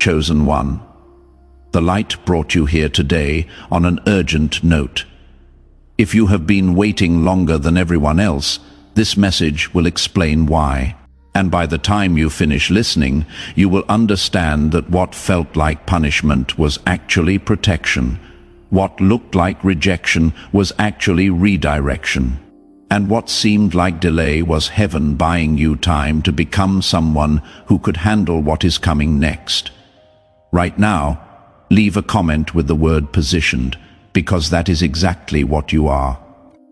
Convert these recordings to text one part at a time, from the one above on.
chosen one. The light brought you here today on an urgent note. If you have been waiting longer than everyone else, this message will explain why. And by the time you finish listening, you will understand that what felt like punishment was actually protection. What looked like rejection was actually redirection. And what seemed like delay was heaven buying you time to become someone who could handle what is coming next. Right now, leave a comment with the word positioned, because that is exactly what you are.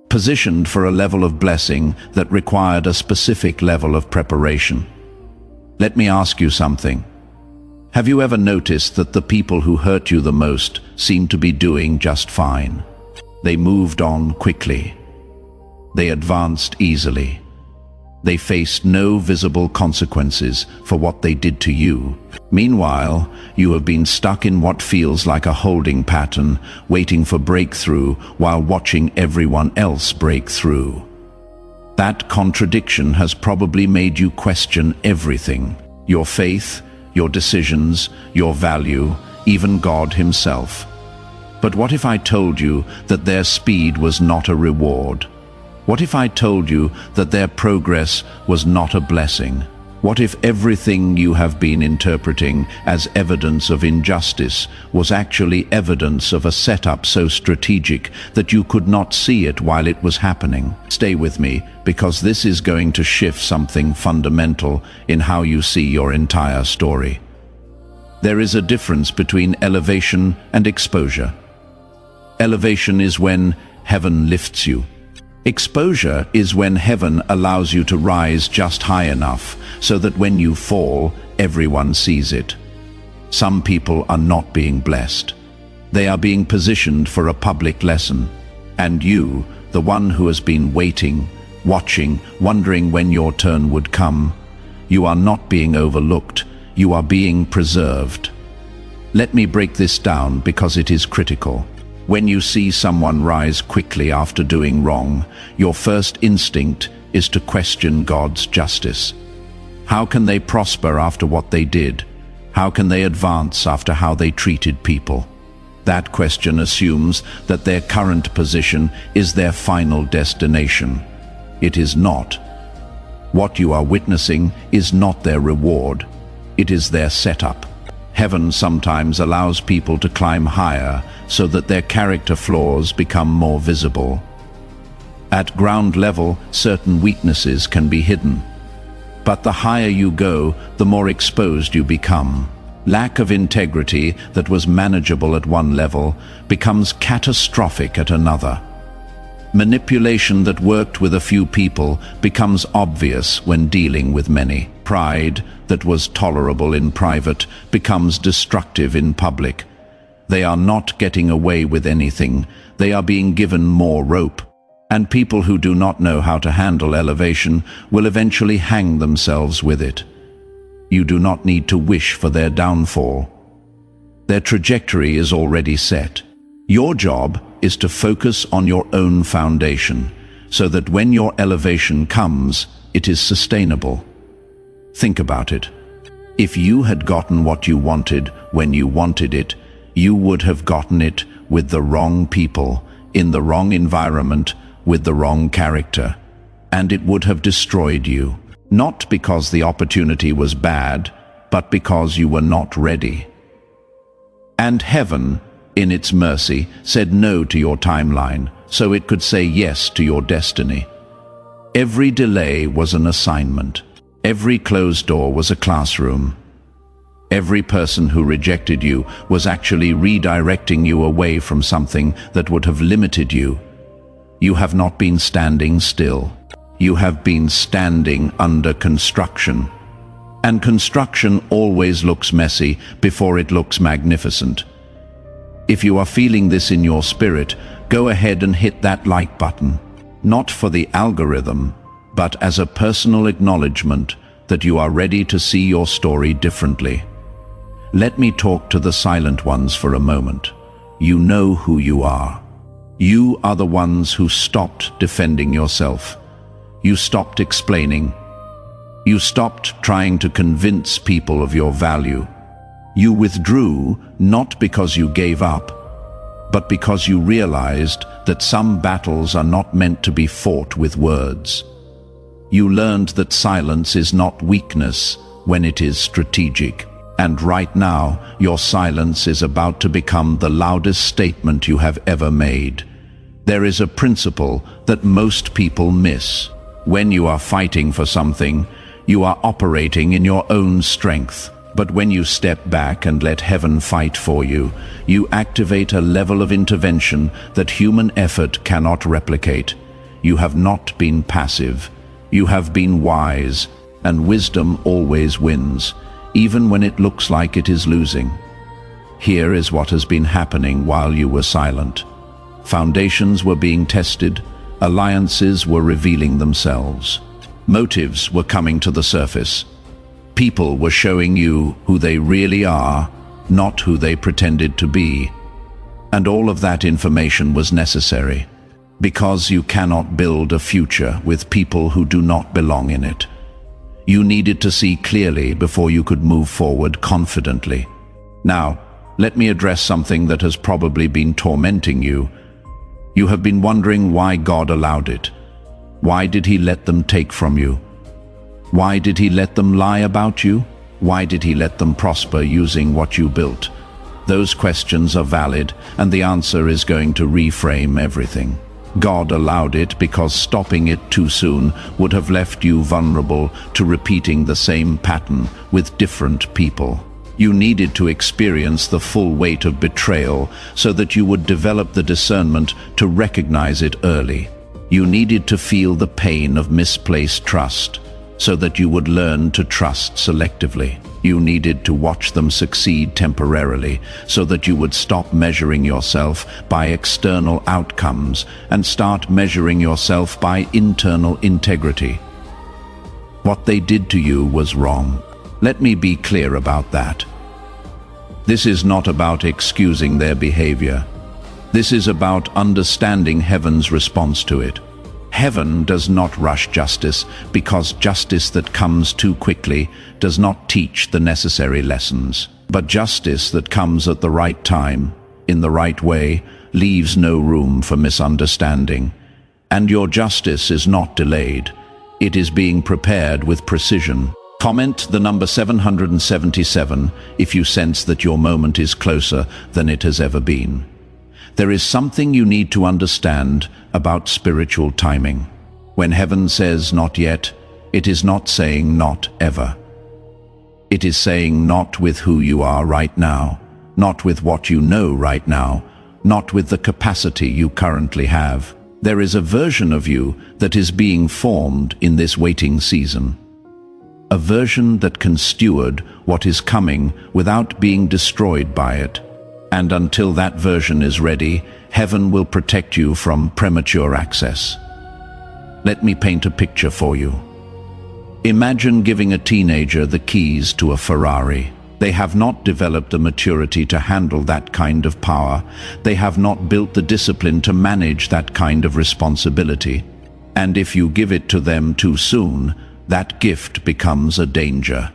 Positioned for a level of blessing that required a specific level of preparation. Let me ask you something. Have you ever noticed that the people who hurt you the most seem to be doing just fine? They moved on quickly. They advanced easily. They faced no visible consequences for what they did to you. Meanwhile, you have been stuck in what feels like a holding pattern, waiting for breakthrough while watching everyone else break through. That contradiction has probably made you question everything: your faith, your decisions, your value, even God himself. But what if I told you that their speed was not a reward? What if I told you that their progress was not a blessing? What if everything you have been interpreting as evidence of injustice was actually evidence of a setup so strategic that you could not see it while it was happening? Stay with me, because this is going to shift something fundamental in how you see your entire story. There is a difference between elevation and exposure. Elevation is when heaven lifts you. Exposure is when heaven allows you to rise just high enough so that when you fall, everyone sees it. Some people are not being blessed. They are being positioned for a public lesson. And you, the one who has been waiting, watching, wondering when your turn would come, you are not being overlooked, you are being preserved. Let me break this down because it is critical. When you see someone rise quickly after doing wrong, your first instinct is to question God's justice. How can they prosper after what they did? How can they advance after how they treated people? That question assumes that their current position is their final destination. It is not. What you are witnessing is not their reward. It is their setup. Heaven sometimes allows people to climb higher so that their character flaws become more visible. At ground level, certain weaknesses can be hidden. But the higher you go, the more exposed you become. Lack of integrity that was manageable at one level becomes catastrophic at another. Manipulation that worked with a few people becomes obvious when dealing with many. Pride that was tolerable in private becomes destructive in public. They are not getting away with anything. They are being given more rope. And people who do not know how to handle elevation will eventually hang themselves with it. You do not need to wish for their downfall. Their trajectory is already set. Your job is to focus on your own foundation, so that when your elevation comes, it is sustainable. Think about it. If you had gotten what you wanted when you wanted it, you would have gotten it with the wrong people, in the wrong environment, with the wrong character. And it would have destroyed you. Not because the opportunity was bad, but because you were not ready. And heaven, in its mercy, said no to your timeline, so it could say yes to your destiny. Every delay was an assignment. Every closed door was a classroom. Every person who rejected you was actually redirecting you away from something that would have limited you. You have not been standing still. You have been standing under construction. And construction always looks messy before it looks magnificent. If you are feeling this in your spirit, go ahead and hit that like button. Not for the algorithm, but as a personal acknowledgement that you are ready to see your story differently. Let me talk to the silent ones for a moment. You know who you are. You are the ones who stopped defending yourself. You stopped explaining. You stopped trying to convince people of your value. You withdrew not because you gave up, but because you realized that some battles are not meant to be fought with words. You learned that silence is not weakness when it is strategic. And right now, your silence is about to become the loudest statement you have ever made. There is a principle that most people miss. When you are fighting for something, you are operating in your own strength. But when you step back and let heaven fight for you, you activate a level of intervention that human effort cannot replicate. You have not been passive. You have been wise, and wisdom always wins, even when it looks like it is losing. Here is what has been happening while you were silent. Foundations were being tested, alliances were revealing themselves. Motives were coming to the surface. People were showing you who they really are, not who they pretended to be. And all of that information was necessary, because you cannot build a future with people who do not belong in it. You needed to see clearly before you could move forward confidently. Now, let me address something that has probably been tormenting you. You have been wondering why God allowed it. Why did He let them take from you? Why did He let them lie about you? Why did He let them prosper using what you built? Those questions are valid, and the answer is going to reframe everything. God allowed it because stopping it too soon would have left you vulnerable to repeating the same pattern with different people. You needed to experience the full weight of betrayal so that you would develop the discernment to recognize it early. You needed to feel the pain of misplaced trust so that you would learn to trust selectively. You needed to watch them succeed temporarily so that you would stop measuring yourself by external outcomes and start measuring yourself by internal integrity. What they did to you was wrong. Let me be clear about that. This is not about excusing their behavior. This is about understanding heaven's response to it. Heaven does not rush justice because justice that comes too quickly does not teach the necessary lessons. But justice that comes at the right time, in the right way, leaves no room for misunderstanding. And your justice is not delayed. It is being prepared with precision. Comment the number 777 if you sense that your moment is closer than it has ever been. There is something you need to understand about spiritual timing. When heaven says not yet, it is not saying not ever. It is saying not with who you are right now, not with what you know right now, not with the capacity you currently have. There is a version of you that is being formed in this waiting season. A version that can steward what is coming without being destroyed by it. And until that version is ready, heaven will protect you from premature access. Let me paint a picture for you. Imagine giving a teenager the keys to a Ferrari. They have not developed a maturity to handle that kind of power. They have not built the discipline to manage that kind of responsibility. And if you give it to them too soon, that gift becomes a danger.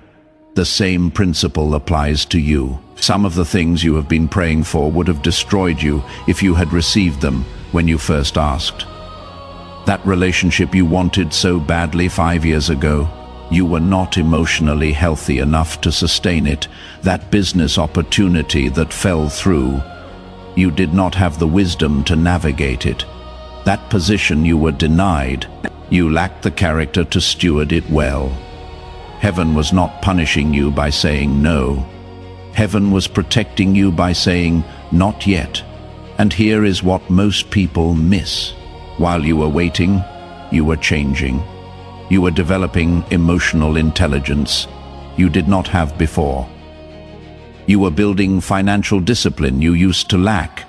The same principle applies to you. Some of the things you have been praying for would have destroyed you if you had received them when you first asked. That relationship you wanted so badly 5 years ago, you were not emotionally healthy enough to sustain it. That business opportunity that fell through, you did not have the wisdom to navigate it. That position you were denied, you lacked the character to steward it well. Heaven was not punishing you by saying no. Heaven was protecting you by saying, not yet. And here is what most people miss. While you were waiting, you were changing. You were developing emotional intelligence you did not have before. You were building financial discipline you used to lack.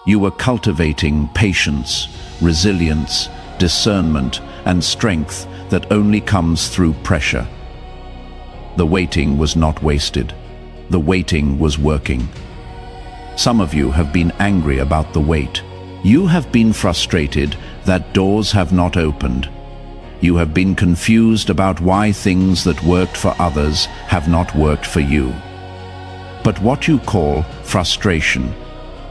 You were cultivating patience, resilience, discernment, and strength that only comes through pressure. The waiting was not wasted. The waiting was working. Some of you have been angry about the wait. You have been frustrated that doors have not opened. You have been confused about why things that worked for others have not worked for you. But what you call frustration,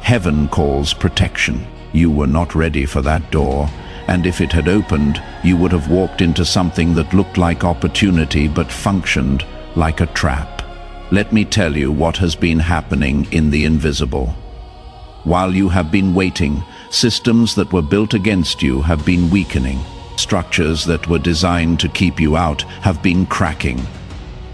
heaven calls protection. You were not ready for that door, and if it had opened, you would have walked into something that looked like opportunity but functioned like a trap. Let me tell you what has been happening in the invisible. While you have been waiting, systems that were built against you have been weakening. Structures that were designed to keep you out have been cracking.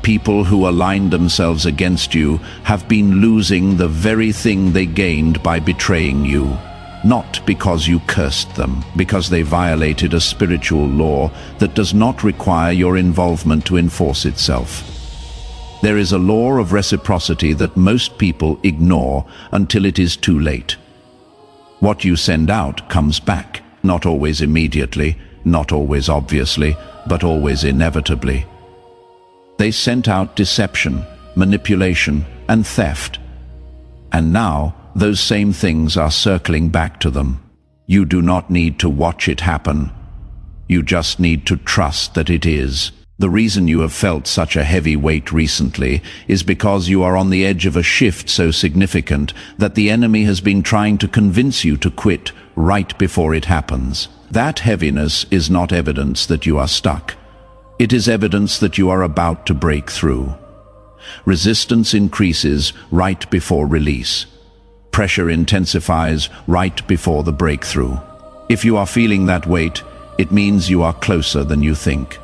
People who aligned themselves against you have been losing the very thing they gained by betraying you. Not because you cursed them, because they violated a spiritual law that does not require your involvement to enforce itself. There is a law of reciprocity that most people ignore until it is too late. What you send out comes back, not always immediately, not always obviously, but always inevitably. They sent out deception, manipulation, and theft. And now, those same things are circling back to them. You do not need to watch it happen. You just need to trust that it is. The reason you have felt such a heavy weight recently is because you are on the edge of a shift so significant that the enemy has been trying to convince you to quit right before it happens. That heaviness is not evidence that you are stuck. It is evidence that you are about to break through. Resistance increases right before release. Pressure intensifies right before the breakthrough. If you are feeling that weight, it means you are closer than you think.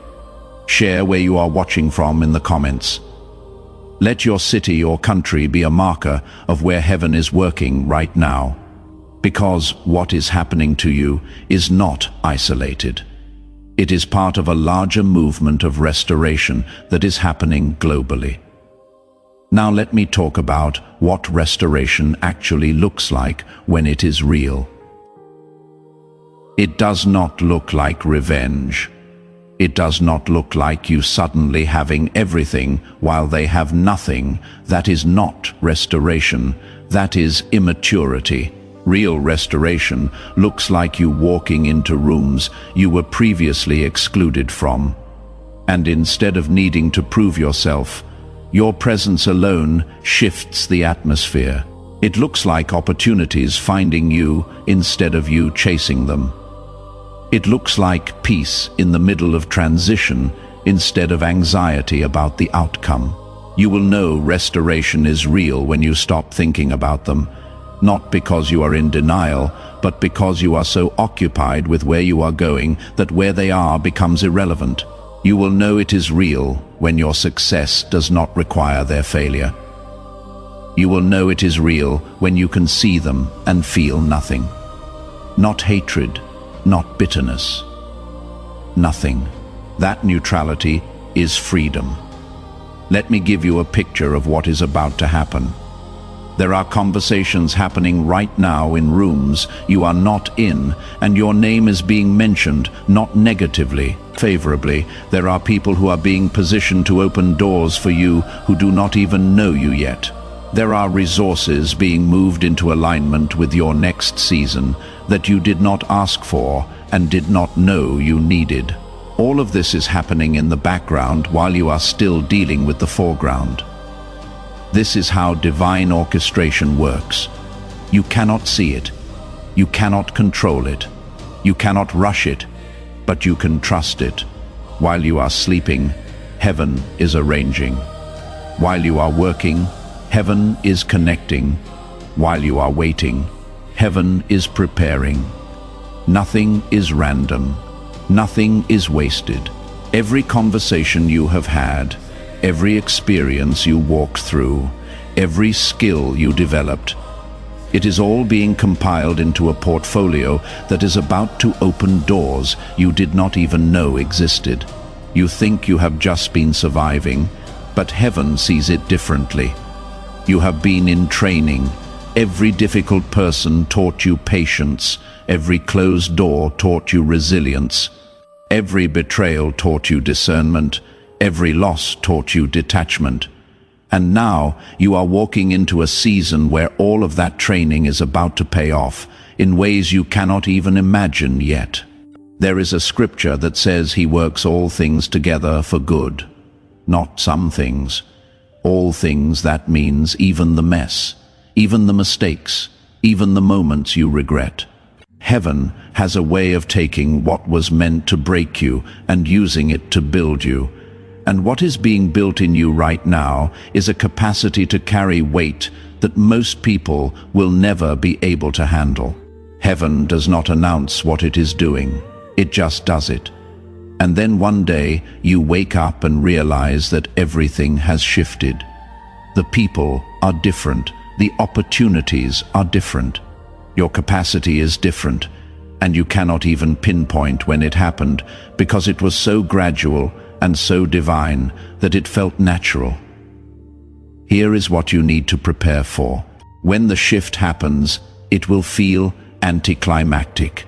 Share where you are watching from in the comments. Let your city or country be a marker of where heaven is working right now. Because what is happening to you is not isolated. It is part of a larger movement of restoration that is happening globally. Now let me talk about what restoration actually looks like when it is real. It does not look like revenge. It does not look like you suddenly having everything while they have nothing. That is not restoration. That is immaturity. Real restoration looks like you walking into rooms you were previously excluded from. And instead of needing to prove yourself, your presence alone shifts the atmosphere. It looks like opportunities finding you instead of you chasing them. It looks like peace in the middle of transition instead of anxiety about the outcome. You will know restoration is real when you stop thinking about them, not because you are in denial, but because you are so occupied with where you are going that where they are becomes irrelevant. You will know it is real when your success does not require their failure. You will know it is real when you can see them and feel nothing. Not hatred, not bitterness. Nothing. That neutrality is freedom. Let me give you a picture of what is about to happen. There are conversations happening right now in rooms you are not in, and your name is being mentioned, not negatively, favorably. There are people who are being positioned to open doors for you who do not even know you yet. There are resources being moved into alignment with your next season that you did not ask for and did not know you needed. All of this is happening in the background while you are still dealing with the foreground. This is how divine orchestration works. You cannot see it. You cannot control it. You cannot rush it, but you can trust it. While you are sleeping, heaven is arranging. While you are working, heaven is connecting. While you are waiting, heaven is preparing. Nothing is random. Nothing is wasted. Every conversation you have had, every experience you walked through, every skill you developed, it is all being compiled into a portfolio that is about to open doors you did not even know existed. You think you have just been surviving, but heaven sees it differently. You have been in training. Every difficult person taught you patience. Every closed door taught you resilience. Every betrayal taught you discernment. Every loss taught you detachment. And now you are walking into a season where all of that training is about to pay off in ways you cannot even imagine yet. There is a scripture that says he works all things together for good, not some things. All things, that means even the mess, even the mistakes, even the moments you regret. Heaven has a way of taking what was meant to break you and using it to build you. And what is being built in you right now is a capacity to carry weight that most people will never be able to handle. Heaven does not announce what it is doing, it just does it. And then one day you wake up and realize that everything has shifted. The people are different, the opportunities are different. Your capacity is different, and you cannot even pinpoint when it happened because it was so gradual and so divine that it felt natural. Here is what you need to prepare for. When the shift happens, it will feel anticlimactic.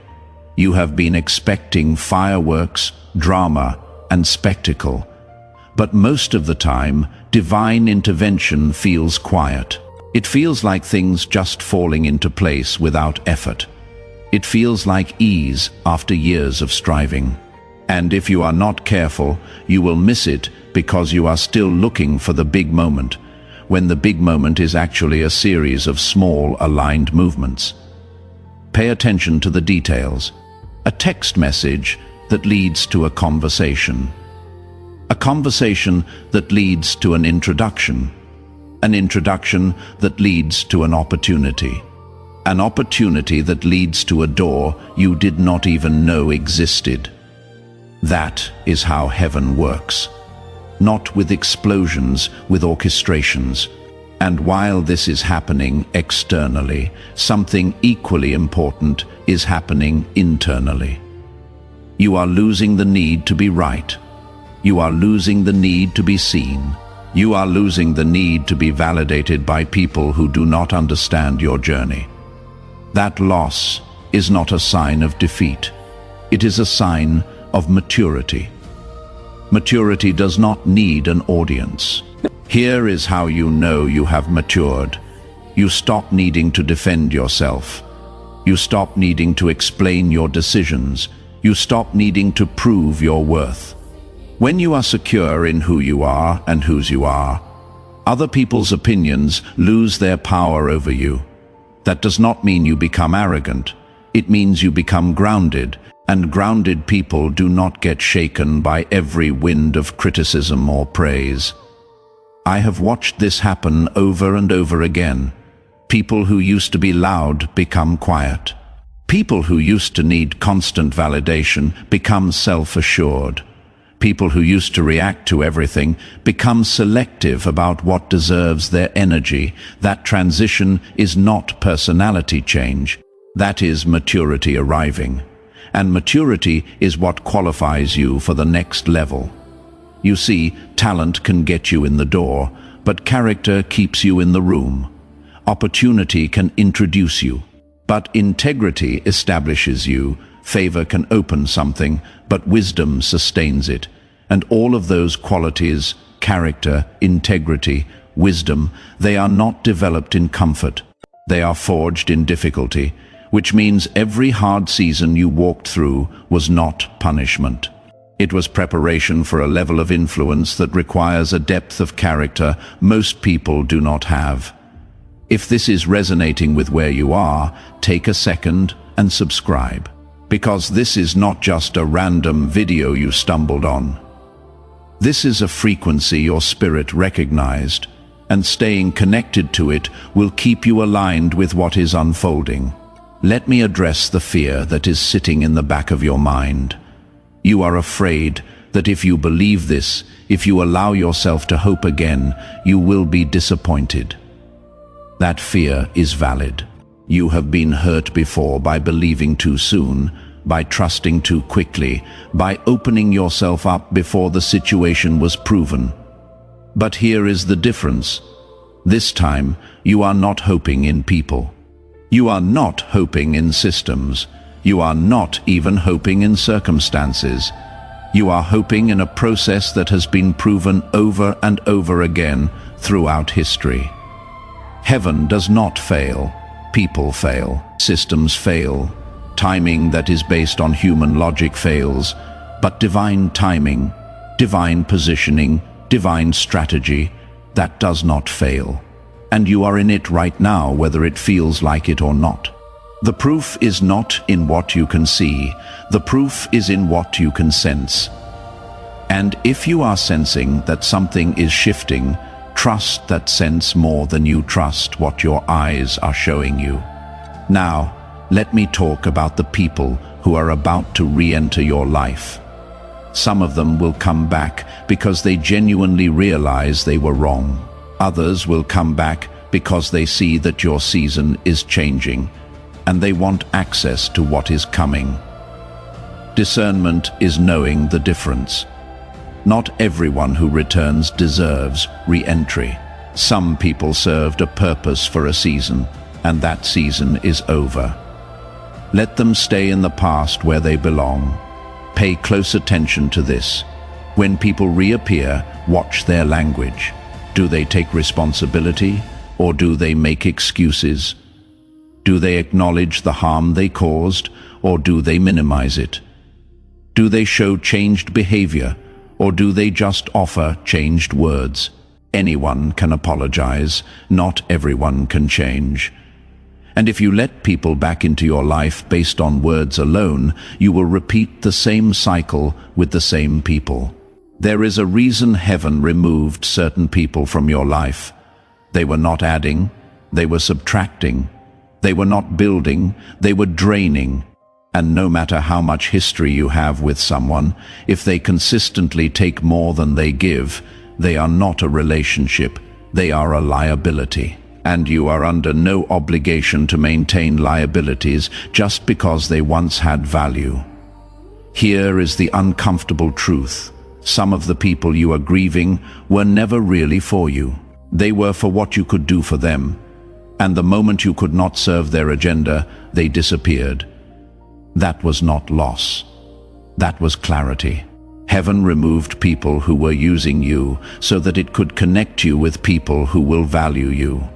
You have been expecting fireworks, drama, and spectacle. But most of the time, divine intervention feels quiet. It feels like things just falling into place without effort. It feels like ease after years of striving. And if you are not careful, you will miss it because you are still looking for the big moment, when the big moment is actually a series of small aligned movements. Pay attention to the details. A text message that leads to a conversation. A conversation that leads to an introduction. An introduction that leads to an opportunity. An opportunity that leads to a door you did not even know existed. That is how heaven works. Not with explosions, with orchestrations. And while this is happening externally, something equally important is happening internally. You are losing the need to be right. You are losing the need to be seen. You are losing the need to be validated by people who do not understand your journey. That loss is not a sign of defeat. It is a sign of maturity. Maturity does not need an audience. Here is how you know you have matured. You stop needing to defend yourself. You stop needing to explain your decisions. You stop needing to prove your worth. When you are secure in who you are and whose you are, other people's opinions lose their power over you. That does not mean you become arrogant. It means you become grounded, and grounded people do not get shaken by every wind of criticism or praise. I have watched this happen over and over again. People who used to be loud become quiet. People who used to need constant validation become self-assured. People who used to react to everything become selective about what deserves their energy. That transition is not personality change. That is maturity arriving. And maturity is what qualifies you for the next level. You see, talent can get you in the door, but character keeps you in the room. Opportunity can introduce you, but integrity establishes you. Favor can open something, but wisdom sustains it. And all of those qualities, character, integrity, wisdom, they are not developed in comfort. They are forged in difficulty, which means every hard season you walked through was not punishment. It was preparation for a level of influence that requires a depth of character most people do not have. If this is resonating with where you are, take a second and subscribe. Because this is not just a random video you stumbled on. This is a frequency your spirit recognized, and staying connected to it will keep you aligned with what is unfolding. Let me address the fear that is sitting in the back of your mind. You are afraid that if you believe this, if you allow yourself to hope again, you will be disappointed. That fear is valid. You have been hurt before by believing too soon, by trusting too quickly, by opening yourself up before the situation was proven. But here is the difference. This time, you are not hoping in people. You are not hoping in systems. You are not even hoping in circumstances. You are hoping in a process that has been proven over and over again throughout history. Heaven does not fail. People fail. Systems fail. Timing that is based on human logic fails. But divine timing, divine positioning, divine strategy, that does not fail. And you are in it right now, whether it feels like it or not. The proof is not in what you can see. The proof is in what you can sense. And if you are sensing that something is shifting, trust that sense more than you trust what your eyes are showing you. Now, let me talk about the people who are about to re-enter your life. Some of them will come back because they genuinely realize they were wrong. Others will come back because they see that your season is changing, and they want access to what is coming. Discernment is knowing the difference. Not everyone who returns deserves re-entry. Some people served a purpose for a season, and that season is over. Let them stay in the past where they belong. Pay close attention to this. When people reappear, watch their language. Do they take responsibility, or do they make excuses? Do they acknowledge the harm they caused, or do they minimize it? Do they show changed behavior, or do they just offer changed words? Anyone can apologize, not everyone can change. And if you let people back into your life based on words alone, you will repeat the same cycle with the same people. There is a reason heaven removed certain people from your life. They were not adding, they were subtracting. They were not building, they were draining. And no matter how much history you have with someone, if they consistently take more than they give, they are not a relationship, they are a liability. And you are under no obligation to maintain liabilities just because they once had value. Here is the uncomfortable truth. Some of the people you are grieving were never really for you. They were for what you could do for them. And the moment you could not serve their agenda, they disappeared. That was not loss. That was clarity. Heaven removed people who were using you so that it could connect you with people who will value you.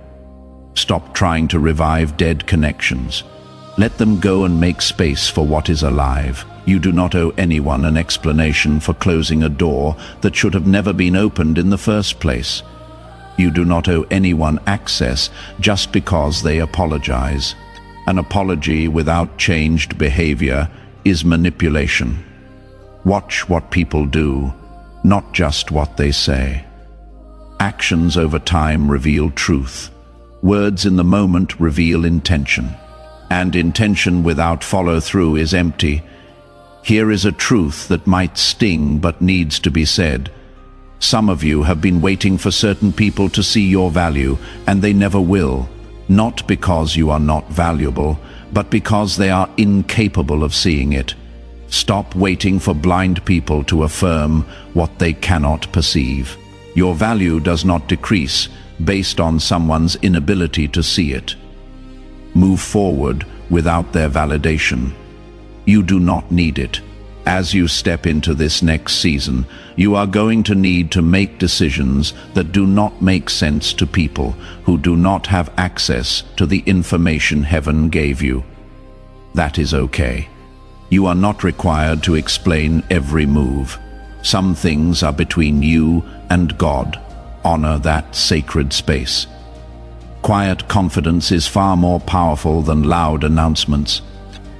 Stop trying to revive dead connections. Let them go and make space for what is alive. You do not owe anyone an explanation for closing a door that should have never been opened in the first place. You do not owe anyone access just because they apologize. An apology without changed behavior is manipulation. Watch what people do, not just what they say. Actions over time reveal truth. Words in the moment reveal intention. And intention without follow-through is empty. Here is a truth that might sting but needs to be said. Some of you have been waiting for certain people to see your value, and they never will. Not because you are not valuable, but because they are incapable of seeing it. Stop waiting for blind people to affirm what they cannot perceive. Your value does not decrease based on someone's inability to see it. Move forward without their validation. You do not need it. As you step into this next season, you are going to need to make decisions that do not make sense to people who do not have access to the information heaven gave you. That is okay. You are not required to explain every move. Some things are between you and God. Honor that sacred space. Quiet confidence is far more powerful than loud announcements.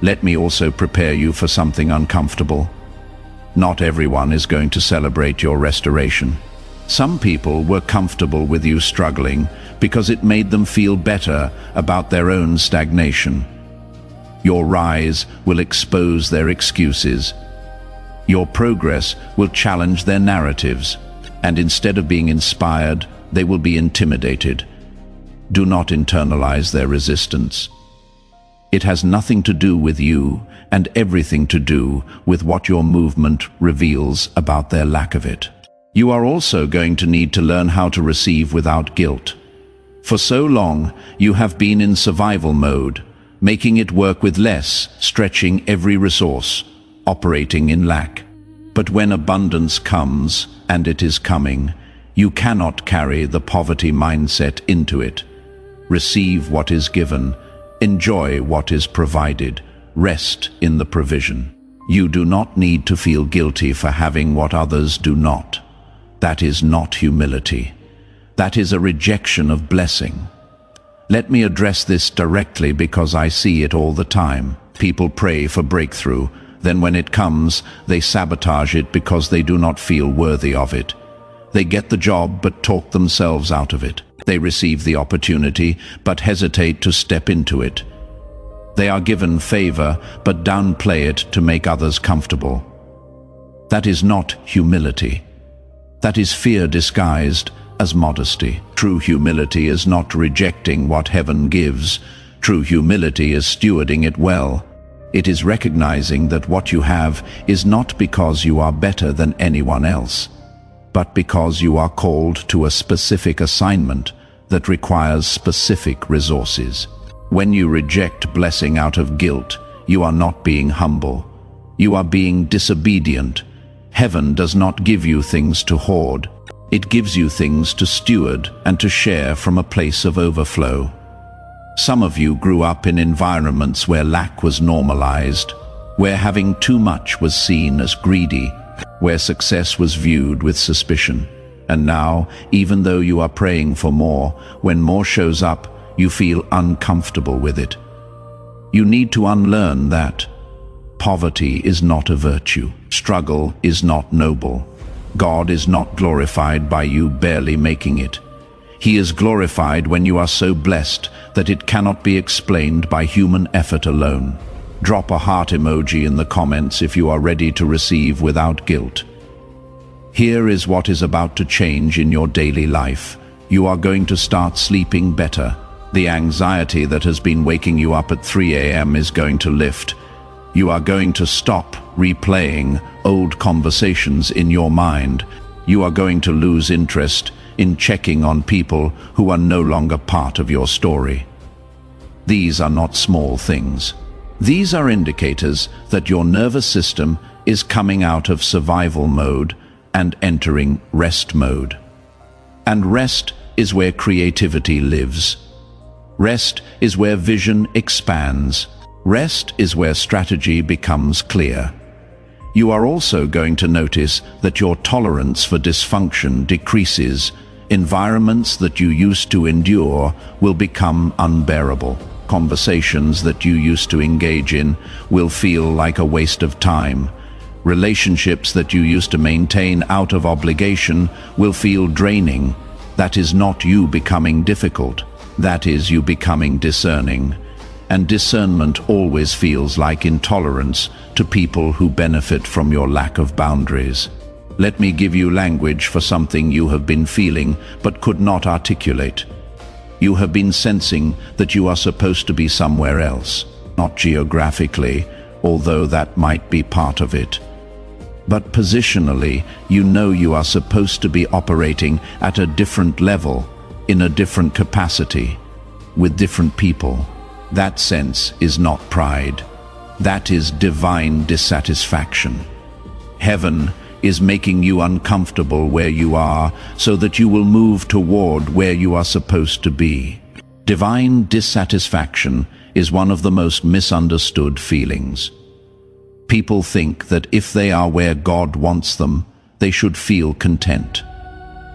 Let me also prepare you for something uncomfortable. Not everyone is going to celebrate your restoration. Some people were comfortable with you struggling because it made them feel better about their own stagnation. Your rise will expose their excuses. Your progress will challenge their narratives, and instead of being inspired, they will be intimidated. Do not internalize their resistance. It has nothing to do with you and everything to do with what your movement reveals about their lack of it. You are also going to need to learn how to receive without guilt. For so long, you have been in survival mode, making it work with less, stretching every resource, operating in lack. But when abundance comes, and it is coming, you cannot carry the poverty mindset into it. Receive what is given. Enjoy what is provided. Rest in the provision. You do not need to feel guilty for having what others do not. That is not humility. That is a rejection of blessing. Let me address this directly because I see it all the time. People pray for breakthrough, then when it comes, they sabotage it because they do not feel worthy of it. They get the job but talk themselves out of it. They receive the opportunity but hesitate to step into it. They are given favor but downplay it to make others comfortable. That is not humility. That is fear disguised as modesty. True humility is not rejecting what heaven gives. True humility is stewarding it well. It is recognizing that what you have is not because you are better than anyone else, but because you are called to a specific assignment that requires specific resources. When you reject blessing out of guilt, you are not being humble. You are being disobedient. Heaven does not give you things to hoard. It gives you things to steward and to share from a place of overflow. Some of you grew up in environments where lack was normalized, where having too much was seen as greedy, where success was viewed with suspicion. And now, even though you are praying for more, when more shows up, you feel uncomfortable with it. You need to unlearn that. Poverty is not a virtue. Struggle is not noble. God is not glorified by you barely making it. He is glorified when you are so blessed that it cannot be explained by human effort alone. Drop a heart emoji in the comments if you are ready to receive without guilt. Here is what is about to change in your daily life. You are going to start sleeping better. The anxiety that has been waking you up at 3 a.m. is going to lift. You are going to stop replaying old conversations in your mind. You are going to lose interest in checking on people who are no longer part of your story. These are not small things. These are indicators that your nervous system is coming out of survival mode and entering rest mode. And rest is where creativity lives. Rest is where vision expands. Rest is where strategy becomes clear. You are also going to notice that your tolerance for dysfunction decreases. Environments that you used to endure will become unbearable. Conversations that you used to engage in will feel like a waste of time. Relationships that you used to maintain out of obligation will feel draining. That is not you becoming difficult. That is you becoming discerning. And discernment always feels like intolerance to people who benefit from your lack of boundaries. Let me give you language for something you have been feeling but could not articulate. You have been sensing that you are supposed to be somewhere else, not geographically, although that might be part of it. But positionally, you know you are supposed to be operating at a different level, in a different capacity, with different people. That sense is not pride. That is divine dissatisfaction. Heaven is making you uncomfortable where you are so that you will move toward where you are supposed to be. Divine dissatisfaction is one of the most misunderstood feelings. People think that if they are where God wants them, they should feel content.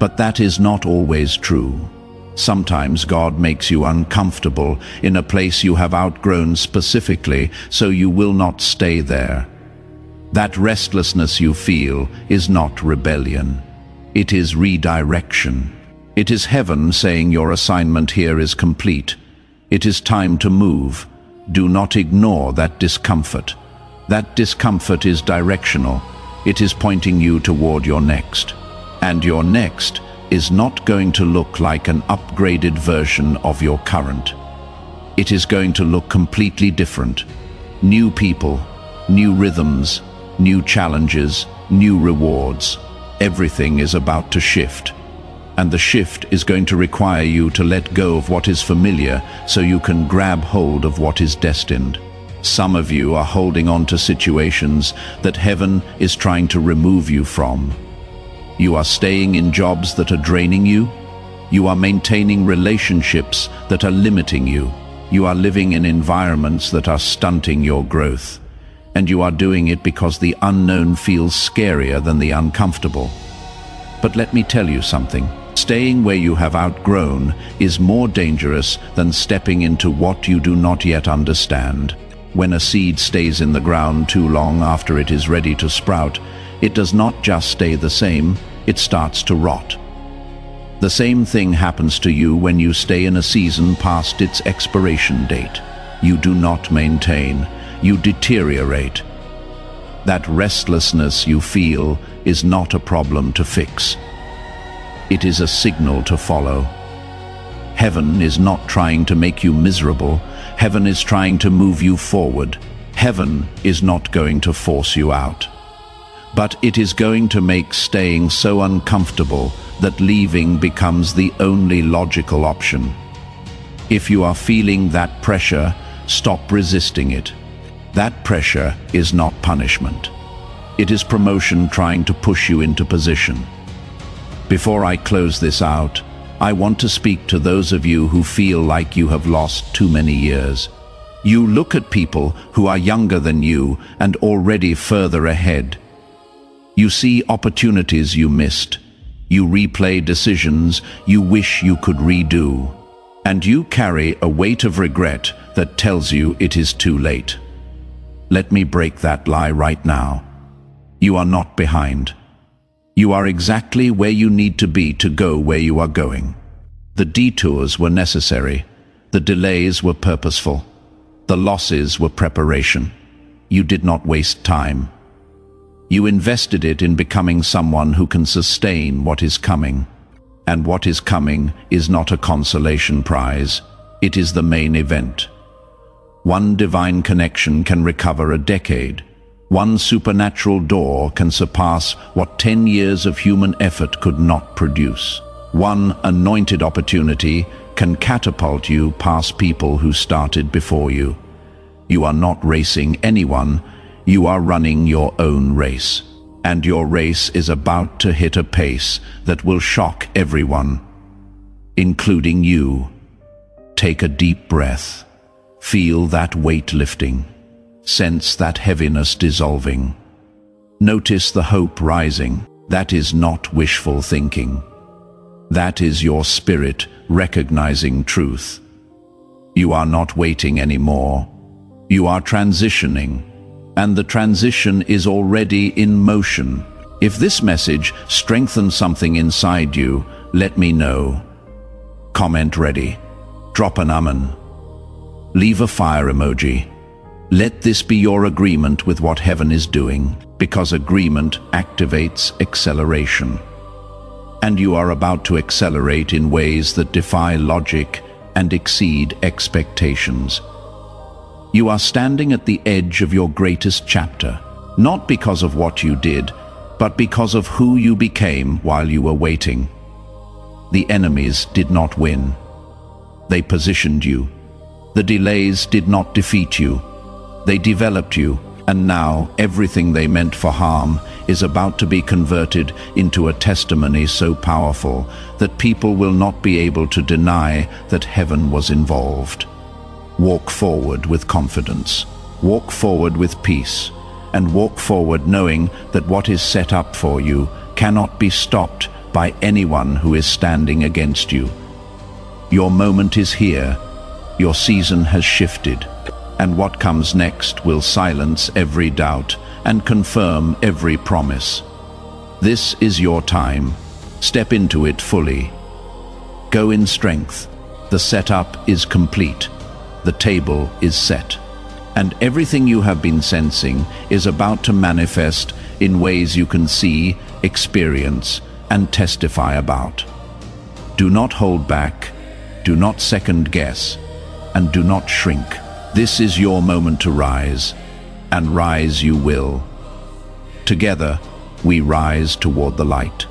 But that is not always true. Sometimes God makes you uncomfortable in a place you have outgrown specifically, so you will not stay there. That restlessness you feel is not rebellion. It is redirection. It is heaven saying your assignment here is complete. It is time to move. Do not ignore that discomfort. That discomfort is directional. It is pointing you toward your next. And your next is not going to look like an upgraded version of your current. It is going to look completely different. New people, new rhythms, new challenges, new rewards. Everything is about to shift. And the shift is going to require you to let go of what is familiar so you can grab hold of what is destined. Some of you are holding on to situations that heaven is trying to remove you from. You are staying in jobs that are draining you. You are maintaining relationships that are limiting you. You are living in environments that are stunting your growth. And you are doing it because the unknown feels scarier than the uncomfortable. But let me tell you something. Staying where you have outgrown is more dangerous than stepping into what you do not yet understand. When a seed stays in the ground too long after it is ready to sprout, it does not just stay the same, it starts to rot. The same thing happens to you when you stay in a season past its expiration date. You do not maintain, you deteriorate. That restlessness you feel is not a problem to fix. It is a signal to follow. Heaven is not trying to make you miserable. Heaven is trying to move you forward. Heaven is not going to force you out. But it is going to make staying so uncomfortable that leaving becomes the only logical option. If you are feeling that pressure, stop resisting it. That pressure is not punishment. It is promotion trying to push you into position. Before I close this out, I want to speak to those of you who feel like you have lost too many years. You look at people who are younger than you and already further ahead. You see opportunities you missed. You replay decisions you wish you could redo. And you carry a weight of regret that tells you it is too late. Let me break that lie right now. You are not behind. You are exactly where you need to be to go where you are going. The detours were necessary. The delays were purposeful. The losses were preparation. You did not waste time. You invested it in becoming someone who can sustain what is coming. And what is coming is not a consolation prize. It is the main event. One divine connection can recover a decade. One supernatural door can surpass what 10 years of human effort could not produce. One anointed opportunity can catapult you past people who started before you. You are not racing anyone, you are running your own race. And your race is about to hit a pace that will shock everyone, including you. Take a deep breath. Feel that weight lifting. Sense that heaviness dissolving. Notice the hope rising. That is not wishful thinking. That is your spirit recognizing truth. You are not waiting anymore. You are transitioning, and the transition is already in motion. If this message strengthens something inside you, let me know. Comment ready. Drop an amen. Leave a fire emoji. Let this be your agreement with what heaven is doing, because agreement activates acceleration. And you are about to accelerate in ways that defy logic and exceed expectations. You are standing at the edge of your greatest chapter, not because of what you did, but because of who you became while you were waiting. The enemies did not win. They positioned you. The delays did not defeat you. They developed you, and now everything they meant for harm is about to be converted into a testimony so powerful that people will not be able to deny that heaven was involved. Walk forward with confidence. Walk forward with peace. And walk forward knowing that what is set up for you cannot be stopped by anyone who is standing against you. Your moment is here. Your season has shifted. And what comes next will silence every doubt and confirm every promise. This is your time. Step into it fully. Go in strength. The setup is complete. The table is set. And everything you have been sensing is about to manifest in ways you can see, experience, and testify about. Do not hold back. Do not second guess. And do not shrink. This is your moment to rise, and rise you will. Together, we rise toward the light.